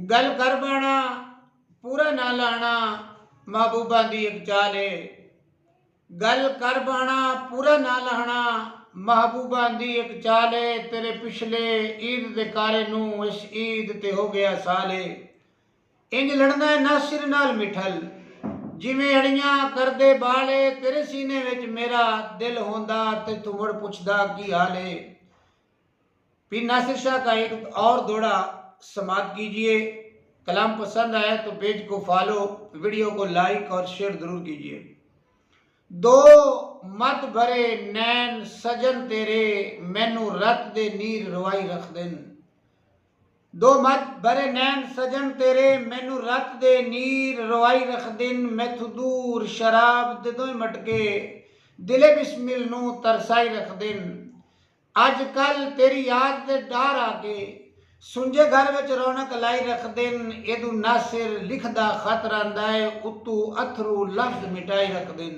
गल कर बाणा पूरा ना लाना महबूबा दी एक चाल है। गल कर बाणा पूरा ना लाना महबूबा दी एक चाल है। तेरे पिछले ईद दे कारे नू इस ईद ते हो गया साल है। इंज लड़ना है नासिर नाल मिठल जिवें अड़ियां करदे बाले। तेरे सीने विच मेरा दिल होंदा ते तू मुड़ पुछदा की हाल है। पीर नासिर शाह का एक और दौड़ा समाप्त कीजिए। कलाम पसंद आया तो पेज को फॉलो, वीडियो को लाइक और शेयर जरूर कीजिए। दो मत भरे नैन सजन तेरे मैनू रत दे नीर रवाई रख दिन। दो मत भरे नैन सजन तेरे मैनू रत दे नीर रवाई रख दिन। मैथू दूर शराब दे दोए मटके दिले बिस्मिल नू तरसाई रख दिन। अज कल तेरी याद दे डार आके सुंजे घर विच रौनक लाई रख दिन। एदू नासिर लिखदा खत रंदा है उत्तू अथरू लफ्ज मिटाई रख दिन।